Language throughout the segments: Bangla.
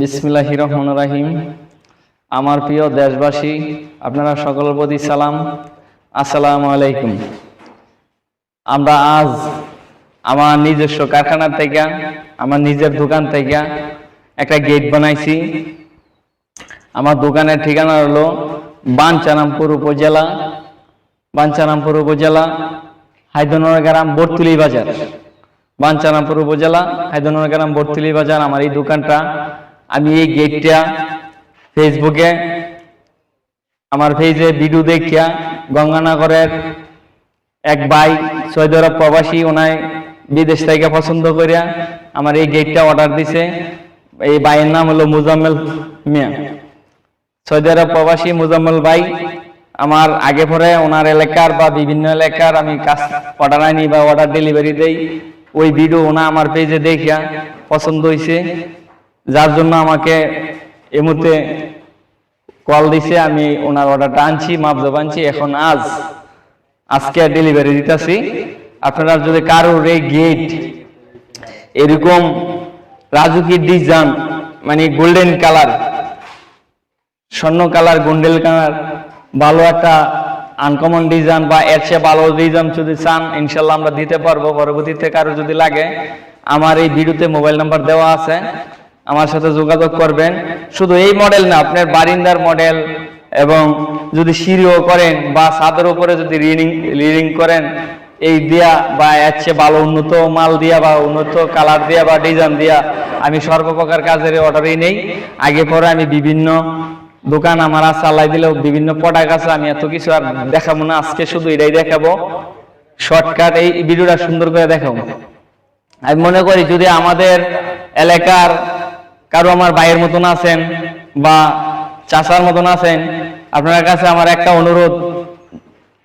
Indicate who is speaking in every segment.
Speaker 1: বিসমিল্লাহির রহমানির রহিম। আমার প্রিয় দেশবাসী, আপনারা সকলের প্রতি সালাম, আসসালামু আলাইকুম। আমরা আজ আমার নিজস্ব কারখানা থেকে, আমার নিজের দোকান থেকে একটা গেট বানাইছি। আমার দোকানের ঠিকানা হলো বাঞ্ছারামপুর উপজেলা হায়দ্রাবাদ গ্রাম বর্তুলি বাজার। বাঞ্ছারামপুর উপজেলা হায়দ্রাবাদ গ্রাম বর্তুলি বাজার আমার এই দোকানটা। আমি এই গেটটা ফেসবুকে আমার পেজে ভিডিও দেখিয়া গঙ্গানগরের এক ভাই সৌদি আরব প্রবাসী, ওনায় বিদেশ থেকে পছন্দ করিয়া আমার এই গেটটা অর্ডার দিছে। এই ভাইয়ের নাম হলো মুজাম্মেল মিয়া, সৌদি আরব প্রবাসী মুজাম্মেল ভাই। আমার আগে পরে ওনার এলাকার বা বিভিন্ন এলাকার আমি কাজ অর্ডার আনি বা অর্ডার ডেলিভারি দেই। ওই ভিডিও ওনা আমার পেজে দেখিয়া পছন্দ হয়েছে, যার জন্য আমাকে এই মুহূর্তে কল দিছে। আমি ওনার অর্ডারটা আনছি, মাপজব আনছি, এখন আজকে ডেলিভারি দিতেছি। আপনারা যদি কারোর এই গেট এরকম রাজুকি ডিজাইন, মানে গোল্ডেন কালার, স্বর্ণ কালার, গোল্ডেন কালার, ভালো একটা আনকমন ডিজাইন বা এর চেয়ে ভালো ডিজাইন যদি চান, ইনশাল্লাহ আমরা দিতে পারবো। পরবর্তীতে কারো যদি লাগে, আমার এই ভিডিওতে মোবাইল নাম্বার দেওয়া আছে, আমার সাথে যোগাযোগ করবেন। শুধু এই মডেল না, আপনার বারিন্দার মডেল, এবং যদি সিঁড়িও করেন বা ছাদের উপরে যদি রিডিং করেন, এই দিয়া বা এর চেয়ে ভালো উন্নত মাল দিয়া বা উন্নত কালার দিয়া বা ডিজাইন দিয়া আমি সর্বপ্রকার কাজের অর্ডারই নেই। আগে পরে আমি বিভিন্ন দোকান আমার চালাই দিলেও বিভিন্ন প্রোডাক্ট আছে, আমি এত কিছু আর দেখাবো না। আজকে শুধু এটাই দেখাবো, শর্টকাট এই ভিডিওটা সুন্দর করে দেখাবো। আমি মনে করি যদি আমাদের এলাকার কারো আমার ভাইয়ের মতন আছেন বা চাচার মতন আছেন, আপনার কাছে আমার একটা অনুরোধ,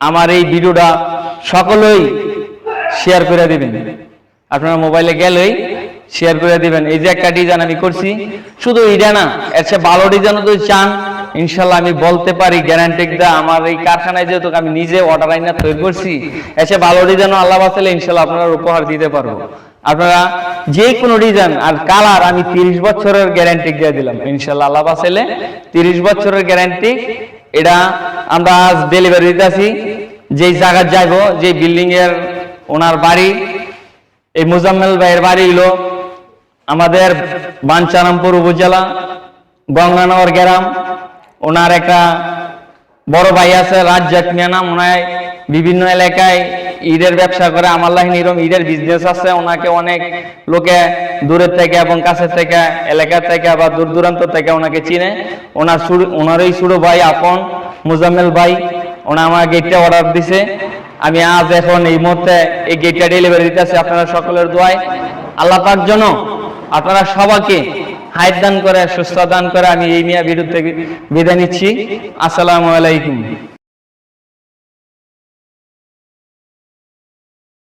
Speaker 1: আমার এই ভিডিওটা সকলেই শেয়ার করে দিবেন। আপনার মোবাইলে গেলেই শেয়ার করে দিবেন। এই যে একটা ডিজাইন আমি করছি, শুধু এটা না, এর চেয়ে ভালো ডিজাইন যদি চান, ইনশাল্লাহ আমি বলতে পারি গ্যারান্টি দা, আমার এই কারখানায় যেহেতু আমি নিজে অর্ডার আইনা তৈরি করছি, এর চেয়ে ভালো ডিজাইনও আল্লাহ বাঁচালে ইনশাল্লাহ আপনারা উপহার দিতে পারবো। আপনারা যে কোনো ডিজাইন আর কালার আমি 30 বছরের গ্যারান্টি দিয়ে দিলাম, ইনশাল্লাহ আল্লাহ বাঁচালে 30 বছরের গ্যারান্টি। এটা আমরা আজ ডেলিভারি দিতেছি। যেই জায়গায় যাইব, যে বিল্ডিং এর ওনার বাড়ি, এই মুজাম্মেল ভাইয়ের বাড়ি হলো আমাদের বাঞ্ছারামপুর উপজেলা গঙ্গানগর গ্রাম। ওনার একটা বড় ভাই আছে রাজ্জাক মিয়া নাম, ওনায় বিভিন্ন এলাকায় ঈদের ব্যবসা করে। আমার লাইন এরকম ঈদের বিজনেস আছে। ওনাকে অনেক লোকে দূরের থেকে এবং কাছের থেকে, এলাকা থেকে বা দূর দূরান্ত থেকে ওনাকে চিনে। ওনারই ছোট ভাই আপন মুজাম্মেল ভাই, ওনা আমার গেটটা অর্ডার দিছে। আমি আজ এখন এই মুহূর্তে এই গেটটা ডেলিভারি দিতেছি। আপনারা সকলের দোয়ায় আল্লাহ পাক যেন আপনারা সবাইকে হায়াত দান করে, সুস্থ দান করে। আমি এই নিয়ে ভিডিও থেকে বিদায় নিচ্ছি। আসসালামু আলাইকুম।